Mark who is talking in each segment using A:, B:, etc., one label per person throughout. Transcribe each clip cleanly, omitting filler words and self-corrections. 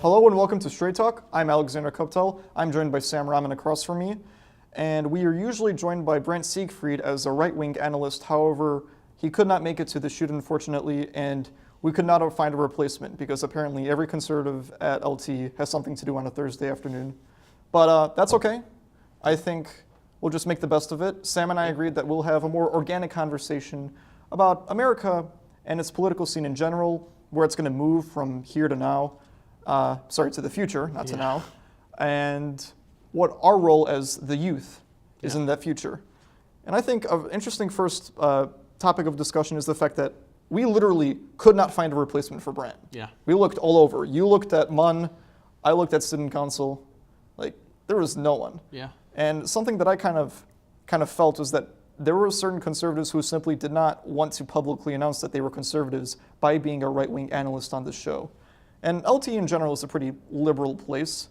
A: Hello and welcome to Straight Talk. I'm Alexander Kuptel. I'm joined by Sam Rahman across from me. And we are usually joined by Brent Siegfried as a right-wing analyst. However, he could not make it to the shoot, unfortunately, and we could not find a replacement because apparently every conservative at LT has something to do on a Thursday afternoon. But that's okay. I think we'll just make the best of it. Sam and I agreed that we'll have a more organic conversation about America and its political scene in general, where it's going to move from here to now. To the future, not to now, and what our role as the youth is in that future. And I think an interesting first topic of discussion is the fact that we literally could not find a replacement for Brent.
B: Yeah.
A: We looked all over. You looked at MUN, I looked at student council, like there was no one.
B: Yeah.
A: And something that I kind of felt was that there were certain conservatives who simply did not want to publicly announce that they were conservatives by being a right-wing analyst on this show. And LT in general is a pretty liberal place.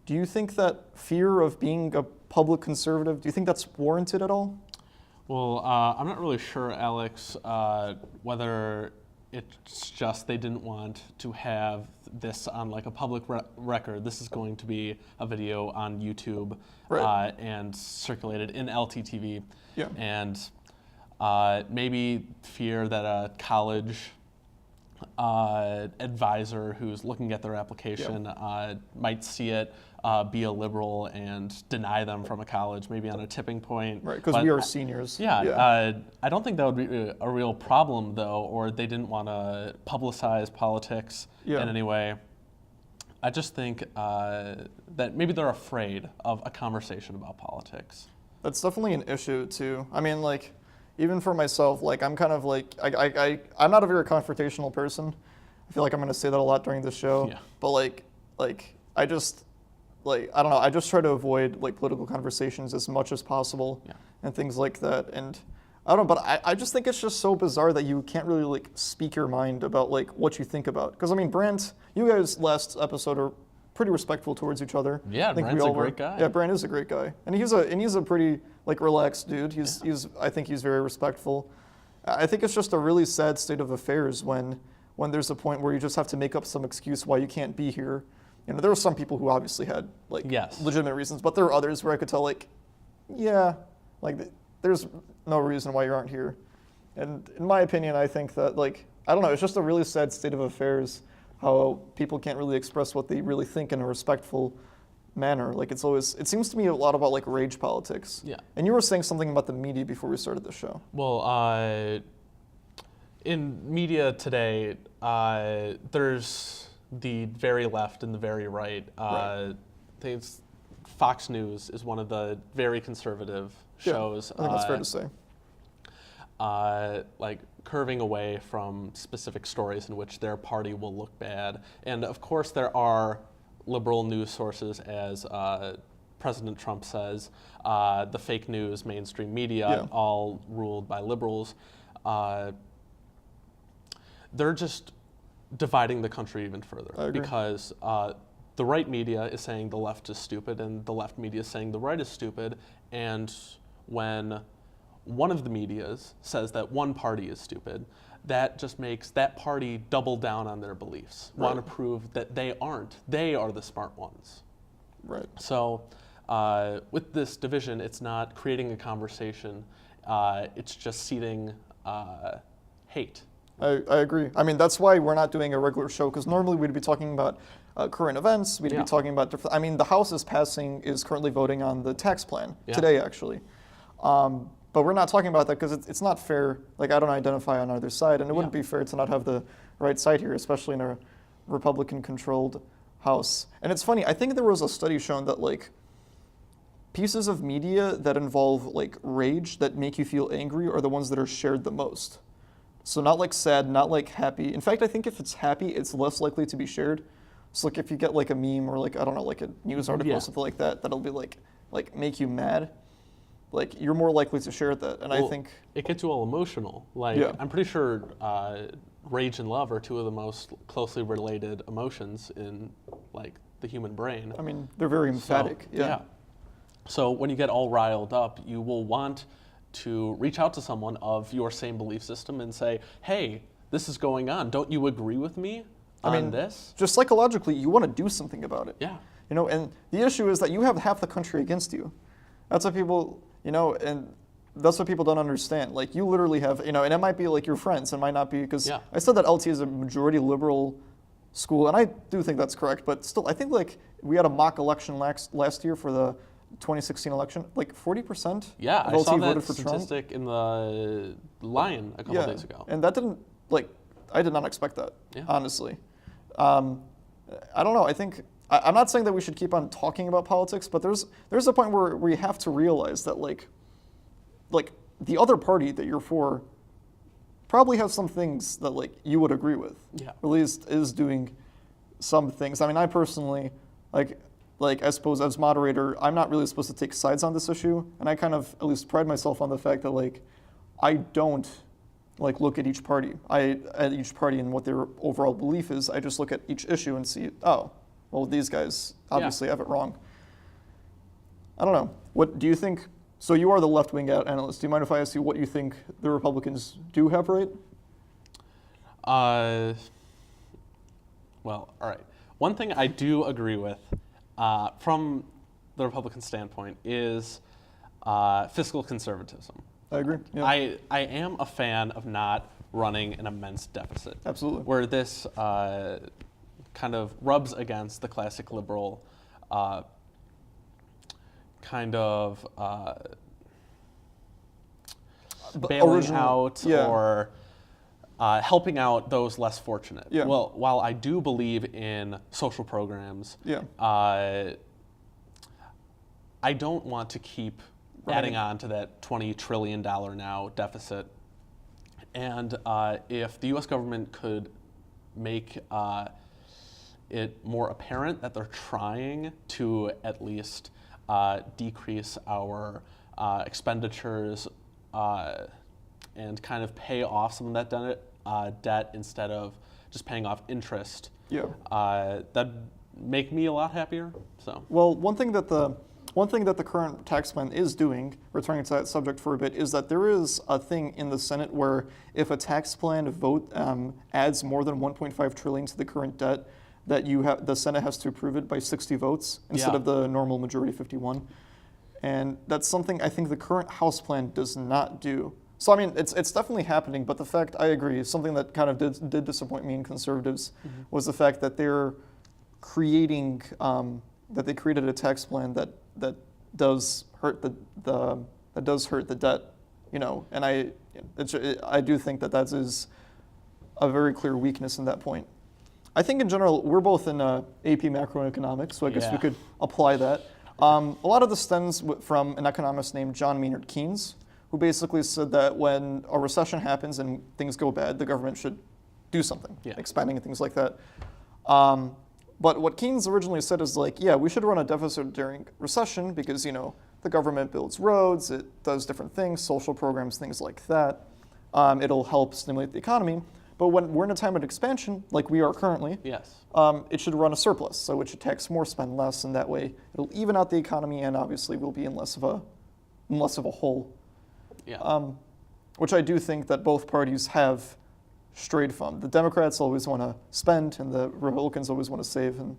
A: Do you think that fear of being a public conservative, do you think that's warranted at all?
B: Well, I'm not really sure, Alex, whether it's just they didn't want to have this on like a public record. This is going to be a video on YouTube and circulated in LTTV.
A: Yeah.
B: And maybe fear that a college advisor who's looking at their application might see it, be a liberal and deny them from a college, maybe on a tipping point.
A: Right, because we are seniors.
B: I don't think that would be a real problem, though, or they didn't want to publicize politics in any way. I just think that maybe they're afraid of a conversation about politics.
A: That's definitely an issue, too. I mean, like, even for myself, like I'm kind of like I'm not a very confrontational person. I feel like I'm going to say that a lot during this show.
B: Yeah.
A: But I just I don't know. I just try to avoid like political conversations as much as possible and things like that. And I don't know, but I just think it's just so bizarre that you can't really like speak your mind about like what you think about. Because I mean, Brent, you guys last episode are pretty respectful towards each other.
B: Yeah, Brent's a great guy.
A: Yeah, Brent is a great guy, and he's a pretty like relaxed dude. I think he's very respectful. I think it's just a really sad state of affairs when there's a point where you just have to make up some excuse why you can't be here. You know, there were some people who obviously had like legitimate reasons, but there are others where I could tell like, there's no reason why you aren't here. And in my opinion, I think that like I don't know, it's just a really sad state of affairs. How people can't really express what they really think in a respectful manner. Like it seems to me a lot about like rage politics.
B: Yeah.
A: And you were saying something about the media before we started the show.
B: Well, in media today, there's the very left and the very right. Fox News is one of the very conservative shows.
A: I think that's fair to say.
B: Like curving away from specific stories in which their party will look bad. And of course there are liberal news sources, as President Trump says, the fake news, mainstream media, all ruled by liberals. They're just dividing the country even further because the right media is saying the left is stupid and the left media is saying the right is stupid. And when one of the medias says that one party is stupid, that just makes that party double down on their beliefs, want to prove that they aren't. They are the smart ones.
A: Right.
B: So with this division, it's not creating a conversation. It's just seeding hate.
A: I agree. I mean, that's why we're not doing a regular show, because normally we'd be talking about current events. We'd be talking about different. I mean, the House is currently voting on the tax plan today, actually. But we're not talking about that because it's not fair. Like, I don't identify on either side, and it wouldn't be fair to not have the right side here, especially in a Republican-controlled House. And it's funny, I think there was a study showing that, like, pieces of media that involve, like, rage that make you feel angry are the ones that are shared the most. So not, like, sad, not, like, happy. In fact, I think if it's happy, it's less likely to be shared. So, like, if you get, like, a meme or, like, I don't know, like a news article or something like that, that'll be, like make you mad. Like, you're more likely to share that, and I think
B: it gets you all emotional. Like, I'm pretty sure rage and love are two of the most closely related emotions in, like, the human brain.
A: I mean, they're very emphatic.
B: So when you get all riled up, you will want to reach out to someone of your same belief system and say, hey, this is going on. Don't you agree with me? on this.
A: Just psychologically, you want to do something about it.
B: Yeah.
A: And the issue is that you have half the country against you. That's what people, and that's what people don't understand. Like, you literally have, and it might be like your friends, it might not be, because I said that LT is a majority liberal school, and I do think that's correct, but still, I think like we had a mock election last year for the 2016 election, like 40%
B: Yeah,
A: of
B: I
A: LT
B: saw
A: voted
B: that
A: for
B: statistic in the Lion a couple days ago.
A: And that didn't, I did not expect that, honestly. I don't know, I'm not saying that we should keep on talking about politics, but there's a point where we have to realize that like the other party that you're for probably has some things that like you would agree with.
B: Yeah.
A: Or at least is doing some things. I mean, I personally, I suppose as moderator, I'm not really supposed to take sides on this issue, and I kind of at least pride myself on the fact that like I don't look at each party and what their overall belief is. I just look at each issue and see, oh, well, these guys obviously have it wrong. I don't know. What do you think? So you are the left-wing analyst. Do you mind if I ask you what you think the Republicans do have right?
B: Well, all right. One thing I do agree with from the Republican standpoint is fiscal conservatism.
A: I agree. Yeah.
B: I am a fan of not running an immense deficit.
A: Absolutely.
B: Where this kind of rubs against the classic liberal kind of bailing out or helping out those less fortunate.
A: Yeah.
B: Well, while I do believe in social programs, I don't want to keep adding on to that $20 trillion now deficit. And if the U.S. government could make it more apparent that they're trying to at least decrease our expenditures and kind of pay off some of that debt instead of just paying off interest, that'd make me a lot happier. So.
A: Well, one thing that the current tax plan is doing, returning to that subject for a bit, is that there is a thing in the Senate where if a tax plan vote adds more than 1.5 trillion to the current debt, that the Senate has to approve it by 60 votes instead of the normal majority 51. And that's something I think the current House plan does not do. So I mean, it's definitely happening, but the fact, I agree, something that kind of did disappoint me in conservatives was the fact that they're creating, that they created a tax plan that does hurt the debt, and I do think that is a very clear weakness in that point. I think in general, we're both in AP macroeconomics, so I guess we could apply that. A lot of this stems from an economist named John Maynard Keynes, who basically said that when a recession happens and things go bad, the government should do something, expanding and things like that. But what Keynes originally said is we should run a deficit during recession because, the government builds roads, it does different things, social programs, things like that. It'll help stimulate the economy. But when we're in a time of expansion, like we are currently, it should run a surplus. So it should tax more, spend less, and that way it'll even out the economy, and obviously we'll be in less of a hole. Which I do think that both parties have strayed from. The Democrats always want to spend, and the Republicans always want to save. And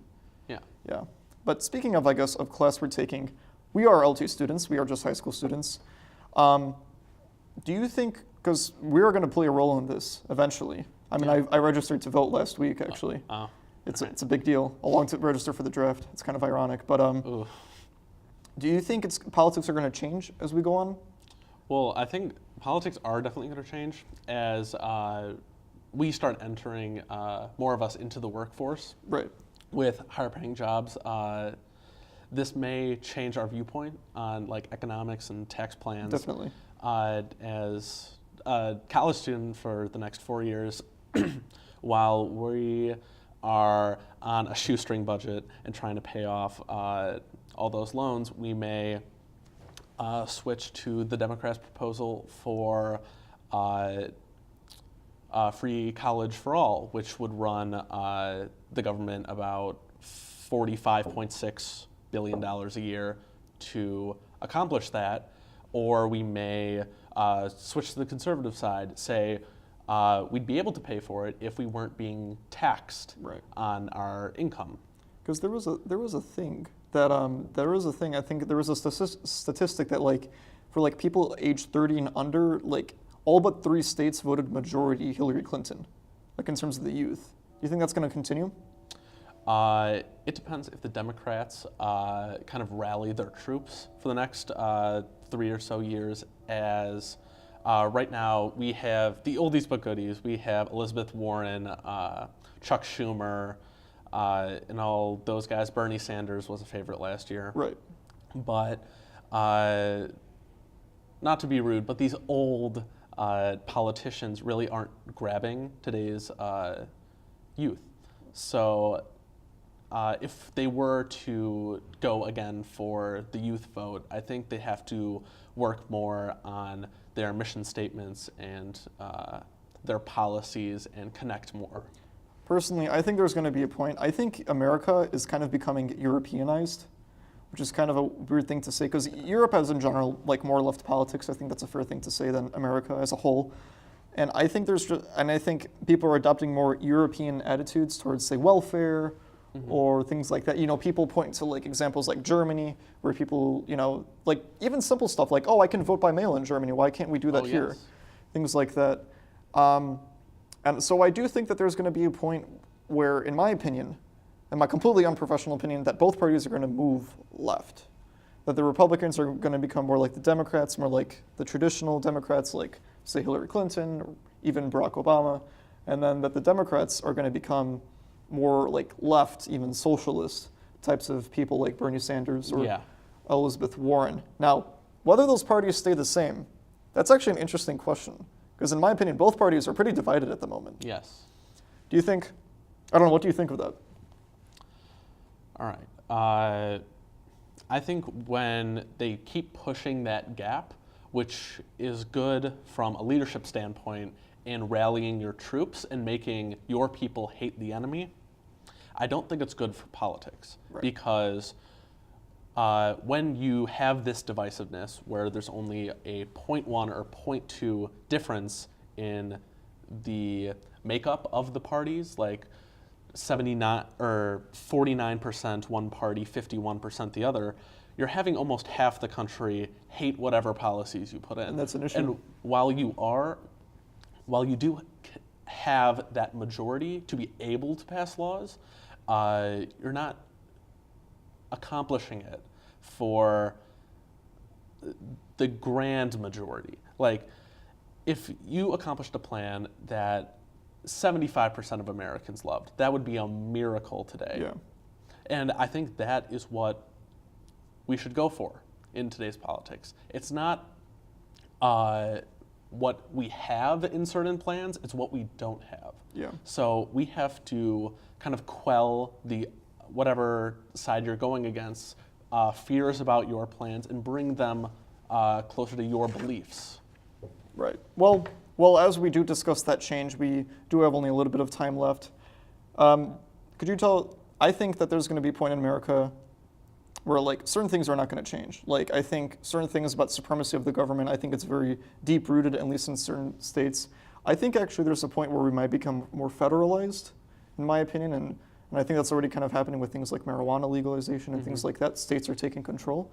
A: But speaking of, I guess, of class we're taking, we are LT students. We are just high school students. Do you think? Because we are going to play a role in this eventually. I mean, I registered to vote last week, actually. It's a big deal, along to register for the draft. It's kind of ironic. But do you think politics are going to change as we go on?
B: Well, I think politics are definitely going to change as we start entering more of us into the workforce.
A: Right.
B: With higher paying jobs. This may change our viewpoint on economics and tax plans.
A: Definitely.
B: As a college student for the next 4 years, while we are on a shoestring budget and trying to pay off all those loans, we may switch to the Democrats' proposal for free college for all, which would run the government about $45.6 billion a year to accomplish that. Or we may switch to the conservative side, say we'd be able to pay for it if we weren't being taxed on our income.
A: Because there was a thing that I think there was a statistic that like for like people aged 30 and under, like all but 3 states voted majority Hillary Clinton, like in terms of the youth. Do you think that's going to continue?
B: It depends if the Democrats kind of rally their troops for the next 3 or so years. As right now we have the oldies but goodies. We have Elizabeth Warren, Chuck Schumer, and all those guys. Bernie Sanders was a favorite last year.
A: Right.
B: But not to be rude, but these old politicians really aren't grabbing today's youth. So if they were to go again for the youth vote, I think they have to work more on their mission statements and their policies and connect more.
A: Personally, I think there's going to be a point. I think America is kind of becoming Europeanized, which is kind of a weird thing to say because Europe has in general like more left politics. I think that's a fair thing to say than America as a whole. And I think I think people are adopting more European attitudes towards, say, welfare or things like that. You know, people point to like examples like Germany, where people, you know, like even simple stuff like, oh, I can vote by mail in Germany. Why can't we do that here?
B: Yes.
A: Things like that. And so I do think that there's going to be a point where, in my opinion, in my completely unprofessional opinion, that both parties are going to move left. That the Republicans are going to become more like the Democrats, more like the traditional Democrats, like, say, Hillary Clinton, or even Barack Obama, and then that the Democrats are going to become more like left, even socialist types of people like Bernie Sanders or Elizabeth Warren. Now, whether those parties stay the same, that's actually an interesting question. Because in my opinion, both parties are pretty divided at the moment.
B: Yes.
A: Do you think, I don't know, what do you think of that?
B: All right. I think when they keep pushing that gap, which is good from a leadership standpoint and rallying your troops and making your people hate the enemy, I don't think it's good for politics. Right. Because when you have this divisiveness where there's only a 0.1 or 0.2 difference in the makeup of the parties, like 79 or 49% one party, 51% the other, you're having almost half the country hate whatever policies you put in.
A: And that's an issue.
B: And while you do have that majority to be able to pass laws, you're not accomplishing it for the grand majority. Like, if you accomplished a plan that 75% of Americans loved, that would be a miracle today.
A: Yeah.
B: And I think that is what we should go for in today's politics. It's not what we have in certain plans, it's what we don't have.
A: Yeah.
B: So we have to kind of quell the whatever side you're going against, fears about your plans, and bring them closer to your beliefs.
A: Right. Well, as we do discuss that change, we do have only a little bit of time left. Could you tell, I think that there's going to be a point in America where like certain things are not going to change. Like I think certain things about supremacy of the government, I think it's very deep rooted, at least in certain states. I think actually there's a point where we might become more federalized, in my opinion, and I think that's already kind of happening with things like marijuana legalization and things like that. States are taking control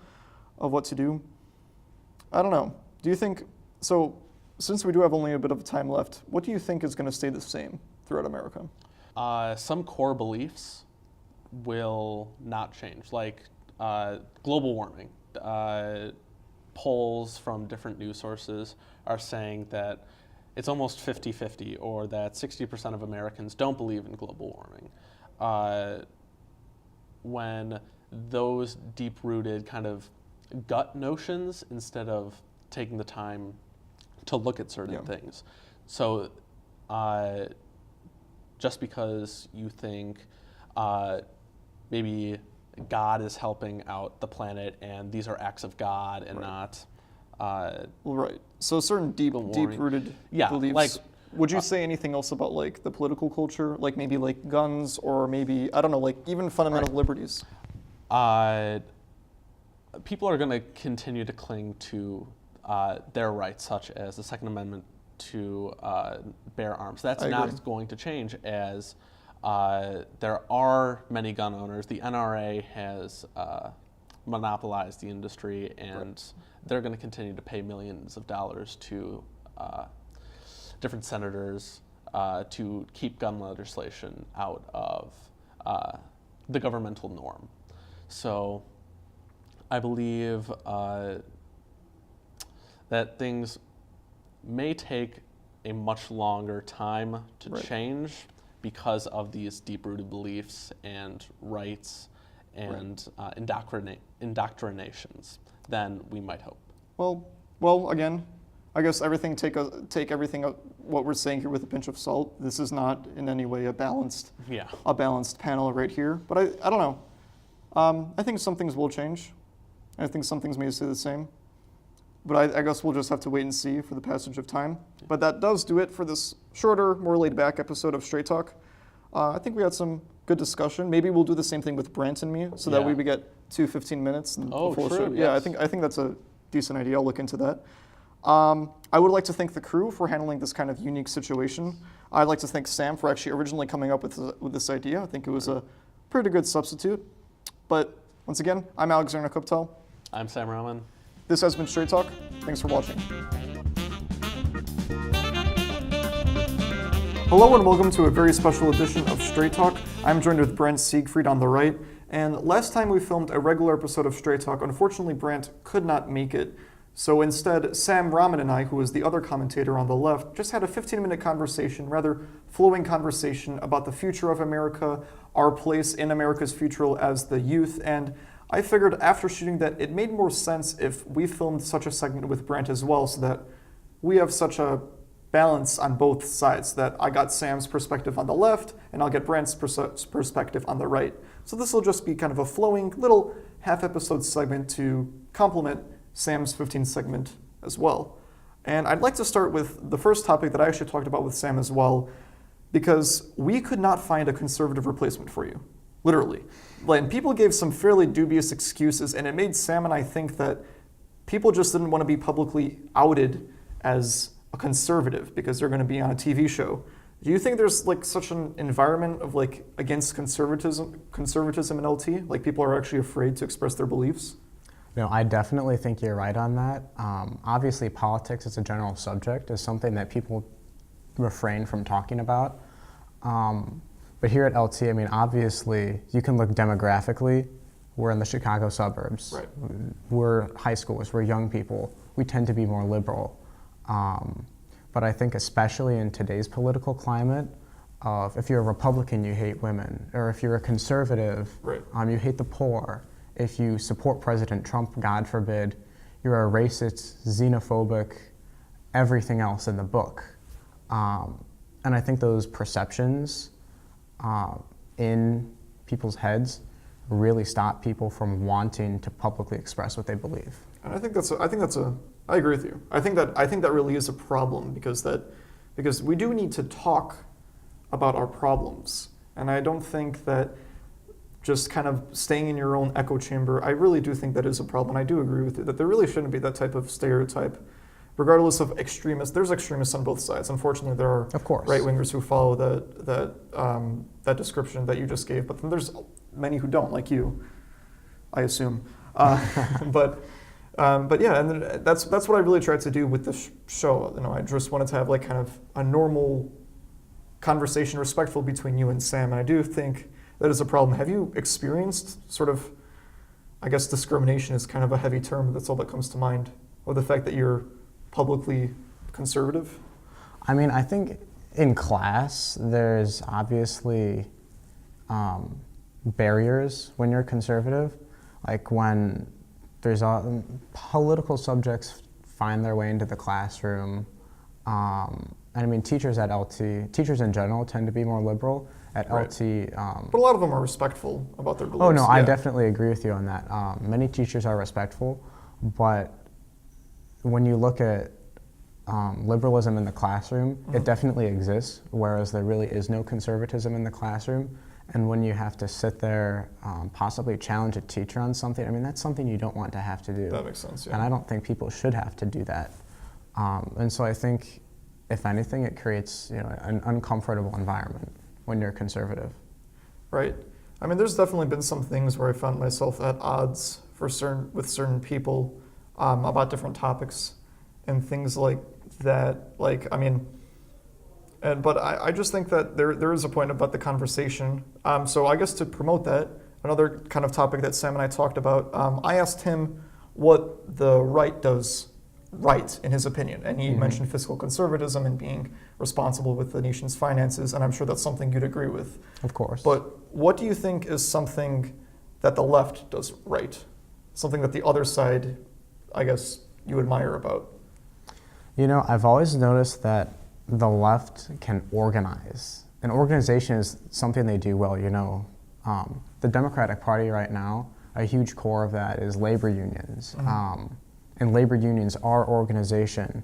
A: of what to do. I don't know. Do you think, so since we do have only a bit of time left, what do you think is going to stay the same throughout America?
B: Some core beliefs will not change, like global warming. Polls from different news sources are saying that it's almost 50-50, or that 60% of Americans don't believe in global warming. When those deep-rooted kind of gut notions, instead of taking the time to look at certain things. So just because you think maybe God is helping out the planet and these are acts of God and not...
A: right. So certain deep-rooted beliefs.
B: Like,
A: would you say anything else about like the political culture, like maybe like guns, or maybe, I don't know, like even fundamental liberties?
B: People are going to continue to cling to their rights, such as the Second Amendment to bear arms. That's
A: I agree.
B: not going to change as there are many gun owners. The NRA has monopolized the industry, and they're going to continue to pay millions of dollars to different senators to keep gun legislation out of the governmental norm. So I believe that things may take a much longer time to change because of these deep-rooted beliefs and rights and indoctrinations than we might hope.
A: Well, again, I guess take everything what we're saying here with a pinch of salt. This is not in any way a balanced panel right here. But I don't know. I think some things will change. I think some things may stay the same. But I guess we'll just have to wait and see for the passage of time. But that does do it for this shorter, more laid-back episode of Straight Talk. I think we had some good discussion. Maybe we'll do the same thing with Brant and me, so that we get 2 15 minutes. And
B: true.
A: Show.
B: Yes.
A: Yeah, I think that's a decent idea. I'll look into that. I would like to thank the crew for handling this kind of unique situation. I'd like to thank Sam for actually originally coming up with this idea. I think it was a pretty good substitute. But once again, I'm Alexander Kuptel.
B: I'm Sam Rahman.
A: This has been Straight Talk. Thanks for watching. Hello and welcome to a very special edition of Straight Talk. I'm joined with Brent Siegfried on the right. And last time we filmed a regular episode of Straight Talk, unfortunately Brent could not make it. So instead, Sam Rahman and I, who was the other commentator on the left, just had a 15-minute conversation, rather flowing conversation about the future of America, our place in America's future as the youth, and I figured after shooting that it made more sense if we filmed such a segment with Brent as well, so that we have such a balance on both sides, that I got Sam's perspective on the left, and I'll get Brent's perspective on the right. So this will just be kind of a flowing little half-episode segment to complement Sam's 15th segment as well. And I'd like to start with the first topic that I actually talked about with Sam as well, because we could not find a conservative replacement for you, literally. And people gave some fairly dubious excuses, and it made Sam and I think that people just didn't want to be publicly outed as a conservative because they're going to be on a TV show. Do you think there's like such an environment of like against conservatism in LT? Like people are actually afraid to express their beliefs?
C: No, I definitely think you're right on that. Obviously, politics as a general subject is something that people refrain from talking about. But here at LT, I mean, obviously, you can look demographically. We're in the Chicago suburbs.
A: Right.
C: We're high schoolers. We're young people. We tend to be more liberal. But I think especially in today's political climate, if you're a Republican, you hate women. Or if you're a conservative, you hate the poor. If you support President Trump, God forbid, you're a racist, xenophobic, everything else in the book. And I think those perceptions in people's heads really stop people from wanting to publicly express what they believe.
A: And I agree with you. I think that really is a problem because we do need to talk about our problems. And I don't think that just kind of staying in your own echo chamber, I really do think that is a problem. I do agree with you that there really shouldn't be that type of stereotype, regardless of extremists. There's extremists on both sides. Unfortunately, there are right-wingers who follow that description that you just gave, but then there's many who don't, like you, I assume. But yeah, and then that's what I really tried to do with this show. I just wanted to have like kind of a normal conversation, respectful between you and Sam, and I do think that is a problem. Have you experienced sort of, I guess discrimination is kind of a heavy term, but that's all that comes to mind, or the fact that you're publicly conservative?
C: I mean, I think in class, there's obviously barriers when you're conservative. Like when there's political subjects find their way into the classroom. And I mean, teachers in general tend to be more liberal. At LT,
A: but a lot of them are respectful about their beliefs.
C: Oh no, I definitely agree with you on that. Many teachers are respectful, but when you look at liberalism in the classroom, it definitely exists, whereas there really is no conservatism in the classroom. And when you have to sit there, possibly challenge a teacher on something, I mean, that's something you don't want to have to do.
A: That makes sense, yeah.
C: And I don't think people should have to do that. And so I think if anything, it creates an uncomfortable environment when you're conservative.
A: Right. I mean, there's definitely been some things where I found myself at odds with certain people about different topics and things like that. Like, I mean, but I just think that there is a point about the conversation. So I guess to promote that, another kind of topic that Sam and I talked about, I asked him what the right does right, in his opinion. And he mentioned fiscal conservatism and being responsible with the nation's finances, and I'm sure that's something you'd agree with.
C: Of course.
A: But what do you think is something that the left does right? Something that the other side, I guess, you admire about?
C: I've always noticed that the left can organize. And organization is something they do well, The Democratic Party right now, a huge core of that is labor unions. And labor unions are organization.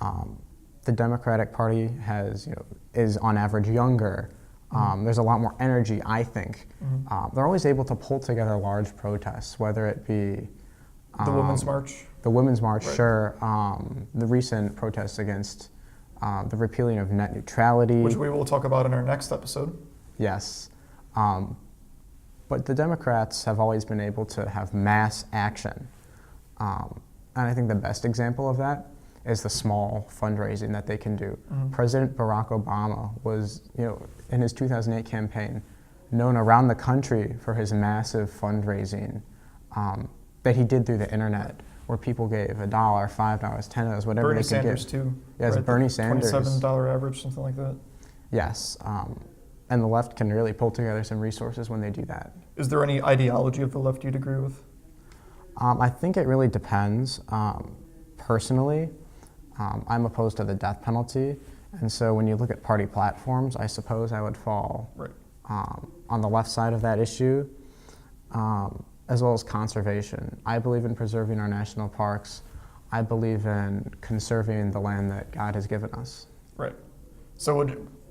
C: The Democratic Party is on average younger. There's a lot more energy, I think. They're always able to pull together large protests, whether it be
A: the Women's March.
C: The Women's March,
A: right.
C: Sure. The recent protests against the repealing of net neutrality.
A: Which we will talk about in our next episode.
C: Yes. But the Democrats have always been able to have mass action. And I think the best example of that is the small fundraising that they can do. President Barack Obama was, in his 2008 campaign, known around the country for his massive fundraising that he did through the internet, where people gave $1, $5, $10, whatever
A: Bernie
C: they could
A: Sanders
C: give.
A: too.
C: Yes,
A: right?
C: Bernie Sanders.
A: $27 average, something like that.
C: Yes, and the left can really pull together some resources when they do that.
A: Is there any ideology of the left you'd agree with?
C: I think it really depends. Personally, I'm opposed to the death penalty, and so when you look at party platforms, I suppose I would fall
A: right.
C: On the left side of that issue, as well as conservation. I believe in preserving our national parks. I believe in conserving the land that God has given us.
A: Right. So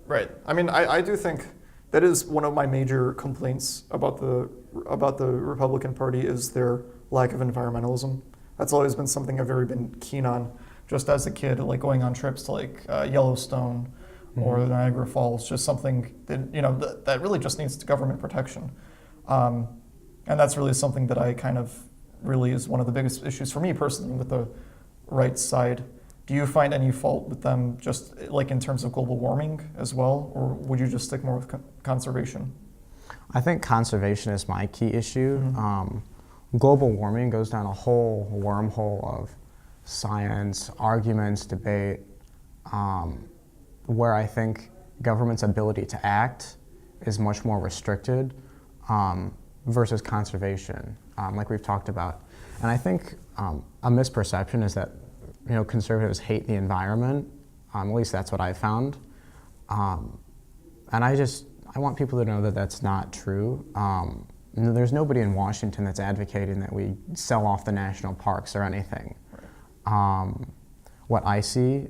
A: right. I mean, I do think that is one of my major complaints about the Republican Party is their lack of environmentalism. That's always been something I've very been keen on. Just as a kid, like going on trips to like Yellowstone or Niagara Falls, just something that that really just needs government protection. And that's really something that I kind of really is one of the biggest issues for me personally with the right side. Do you find any fault with them just like in terms of global warming as well, or would you just stick more with conservation?
C: I think conservation is my key issue. Global warming goes down a whole wormhole of science, arguments, debate, where I think government's ability to act is much more restricted versus conservation, like we've talked about. And I think a misperception is that conservatives hate the environment. At least that's what I found. And I want people to know that that's not true. There's nobody in Washington that's advocating that we sell off the national parks or anything. Right. What I see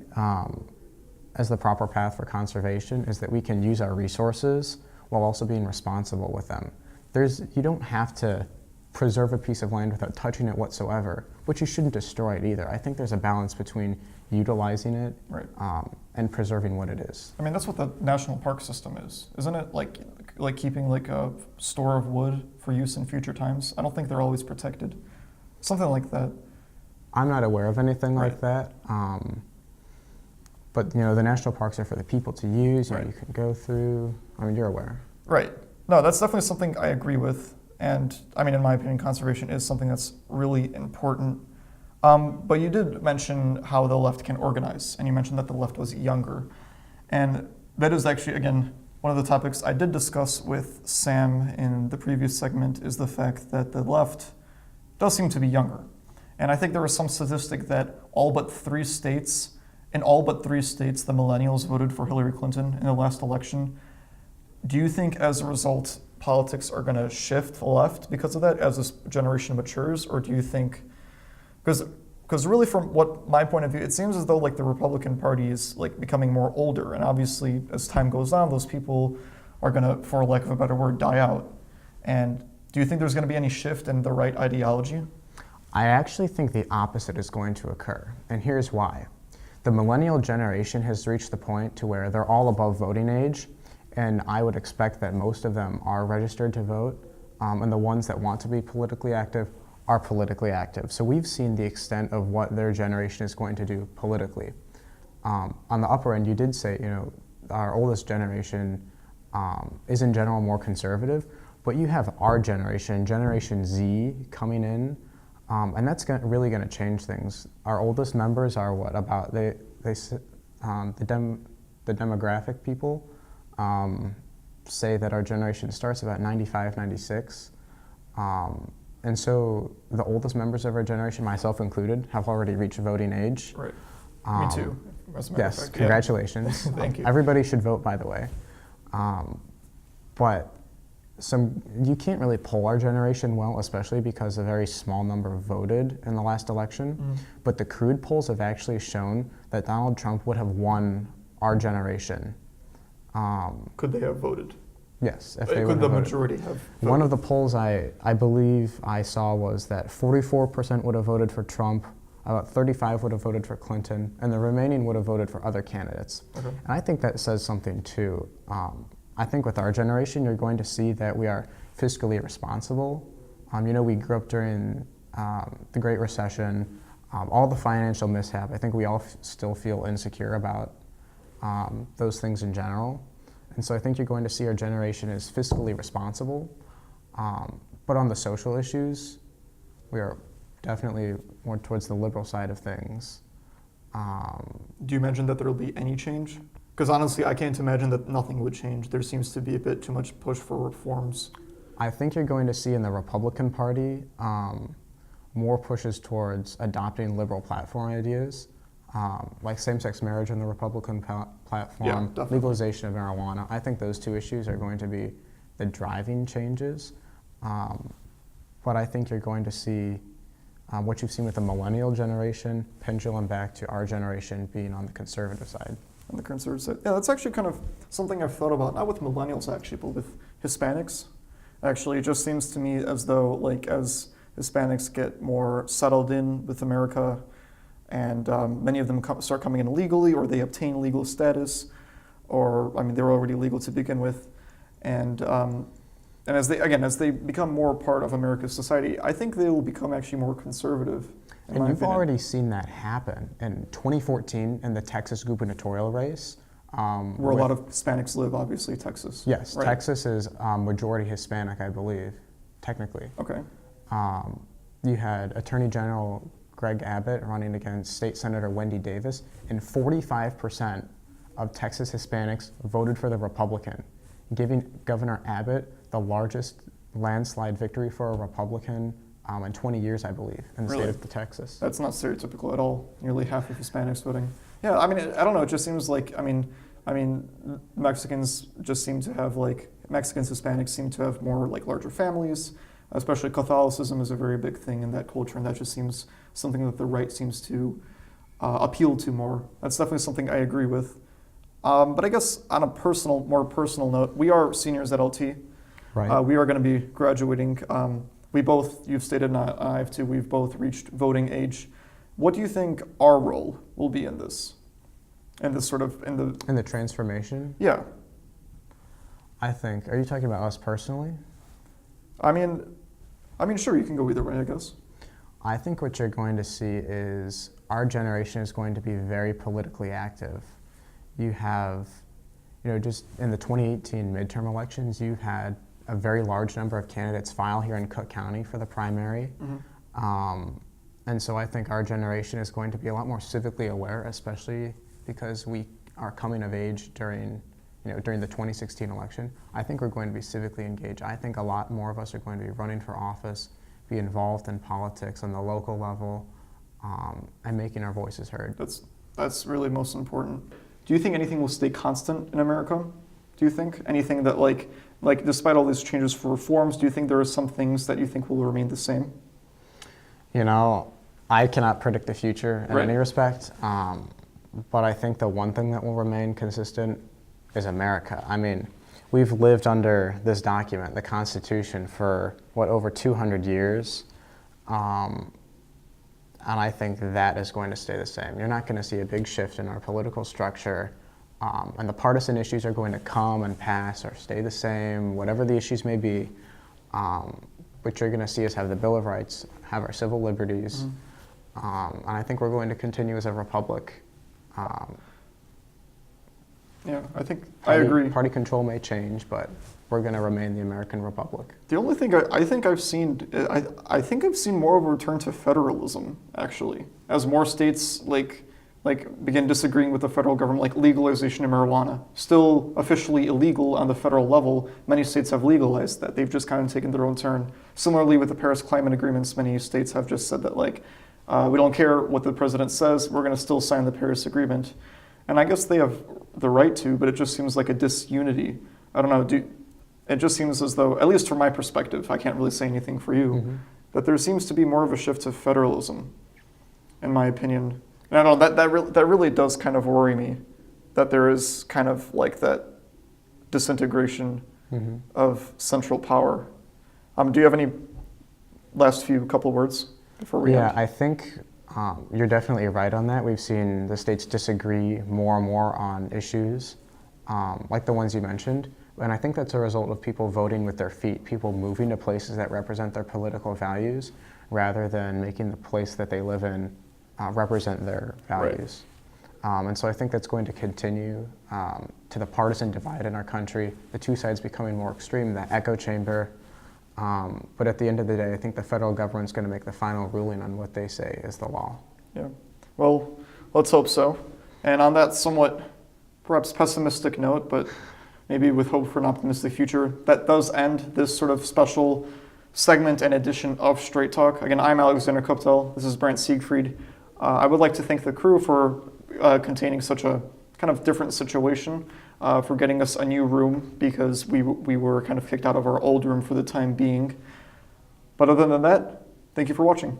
C: as the proper path for conservation is that we can use our resources while also being responsible with them. You don't have to preserve a piece of land without touching it whatsoever, but you shouldn't destroy it either. I think there's a balance between utilizing it
A: right.
C: And preserving what it is.
A: I mean, that's what the national park system is, isn't it? Like keeping like a store of wood for use in future times. I don't think they're always protected. Something like that.
C: I'm not aware of anything
A: right.
C: like that. But the national parks are for the people to use.
A: Right.
C: You can go through. I mean, you're aware.
A: Right. No, that's definitely something I agree with. And I mean, in my opinion, conservation is something that's really important. But you did mention how the left can organize, and you mentioned that the left was younger. And that is actually, again, one of the topics I did discuss with Sam in the previous segment is the fact that the left does seem to be younger. And I think there was some statistic that in all but three states, the millennials voted for Hillary Clinton in the last election. Do you think as a result, politics are going to shift left because of that as this generation matures? Or do you think, because really from what my point of view, it seems as though like the Republican Party is like becoming more older, and obviously as time goes on, those people are going to, for lack of a better word, die out. And do you think there's going to be any shift in the right ideology?
C: I actually think the opposite is going to occur, and here's why. the millennial generation has reached the point to where they're all above voting age, and I would expect that most of them are registered to vote, and the ones that want to be politically active are politically active. So we've seen the extent of what their generation is going to do politically. On the upper end, you did say, our oldest generation is in general more conservative, but you have our generation, Generation Z, coming in, and that's really going to change things. Our oldest members are what about the demographic people say that our generation starts about 95, 96. And so the oldest members of our generation, myself included, have already reached voting age.
A: Right. Me too. As a matter of
C: Yes,
A: fact.
C: congratulations.
A: Yeah. Thank you.
C: Everybody should vote, by the way. But you can't really poll our generation well, especially because a very small number voted in the last election. But the crude polls have actually shown that Donald Trump would have won our generation.
A: Could they have voted?
C: Yes, if they
A: Could the
C: voted.
A: majority have voted?
C: One of the polls I believe I saw was that 44% would have voted for Trump, about 35 would have voted for Clinton, and the remaining would have voted for other candidates. Okay. And I think that says something too. I think with our generation, you're going to see that we are fiscally responsible. We grew up during the Great Recession, all the financial mishap. I think we all still feel insecure about those things in general. And so I think you're going to see our generation is fiscally responsible. But on the social issues, we are definitely more towards the liberal side of things.
A: Do you imagine that there will be any change? Because honestly, I can't imagine that nothing would change. There seems to be a bit too much push for reforms.
C: I think you're going to see in the Republican Party more pushes towards adopting liberal platform ideas, like same-sex marriage in the Republican platform, legalization of marijuana. I think those two issues are going to be the driving changes. But I think you're going to see what you've seen with the millennial generation pendulum back to our generation being on the conservative side.
A: On the conservative side. Yeah, that's actually kind of something I've thought about, not with millennials actually, but with Hispanics. Actually, it just seems to me as though, as Hispanics get more settled in with America, and many of them start coming in legally, or they obtain legal status, or they're already legal to begin with, and as they become more part of America's society, I think they will become actually more conservative.
C: And you've already seen that happen in 2014 in the Texas gubernatorial race.
A: Where a lot of Hispanics live, obviously, Texas.
C: Yes,
A: right?
C: Texas is majority Hispanic, I believe, technically.
A: Okay.
C: You had Attorney General Greg Abbott running against State Senator Wendy Davis, and 45% of Texas Hispanics voted for the Republican, giving Governor Abbott the largest landslide victory for a Republican in 20 years, I believe, in the state of Texas.
A: That's not stereotypical at all. Nearly half of Hispanics voting. Yeah, I don't know. It just seems like Mexicans just seem to have Mexicans, Hispanics seem to have more larger families. Especially Catholicism is a very big thing in that culture, and that just seems something that the right seems to appeal to more. That's definitely something I agree with. But I guess on a more personal note, we are seniors at LT.
C: Right.
A: We are going to be graduating. You've stated, and I have too, we've both reached voting age. What do you think our role will be in this? In the
C: transformation?
A: Yeah.
C: I think, are you talking about us personally?
A: Sure, you can go either way, I guess.
C: I think what you're going to see is our generation is going to be very politically active. You have, just in the 2018 midterm elections, you had a very large number of candidates file here in Cook County for the primary. Mm-hmm. And so I think our generation is going to be a lot more civically aware, especially because we are coming of age during the 2016 election. I think we're going to be civically engaged. I think a lot more of us are going to be running for office, be involved in politics on the local level, and making our voices heard.
A: That's really most important. Do you think anything will stay constant in America? Do you think anything that despite all these changes for reforms, do you think there are some things that you think will remain the same?
C: I cannot predict the future in
A: Right.
C: any respect, but I think the one thing that will remain consistent is America. We've lived under this document, the Constitution, for over 200 years. And I think that is going to stay the same. You're not going to see a big shift in our political structure. And the partisan issues are going to come and pass or stay the same, whatever the issues may be. But you're going to see us have the Bill of Rights, have our civil liberties. And I think we're going to continue as a republic.
A: Yeah, I agree.
C: Party control may change, but we're going to remain the American Republic.
A: The only thing I think I've seen, I think I've seen more of a return to federalism, actually, as more states like begin disagreeing with the federal government, like legalization of marijuana. Still officially illegal on the federal level, many states have legalized that. They've just kind of taken their own turn. Similarly with the Paris Climate Agreements, many states have just said that we don't care what the president says, we're going to still sign the Paris Agreement. And I guess they have the right to, but it just seems like a disunity. I don't know, it just seems as though, at least from my perspective, I can't really say anything for you, that there seems to be more of a shift to federalism, in my opinion. And I don't know, that really does kind of worry me, that there is kind of like that disintegration of central power. Do you have any last couple words before we end?
C: Yeah, I think you're definitely right on that. We've seen the states disagree more and more on issues, like the ones you mentioned. And I think that's a result of people voting with their feet, people moving to places that represent their political values, rather than making the place that they live in represent their values. Right. And so I think that's going to continue to the partisan divide in our country, the two sides becoming more extreme, that echo chamber. But at the end of the day, I think the federal government's going to make the final ruling on what they say is the law.
A: Yeah. Well, let's hope so. And on that somewhat perhaps pessimistic note, but maybe with hope for an optimistic future, that does end this sort of special segment and edition of Straight Talk. Again, I'm Alexander Kuptel. This is Brent Siegfried. I would like to thank the crew for containing such a kind of different situation, for getting us a new room, because we were kind of kicked out of our old room for the time being. But other than that, thank you for watching.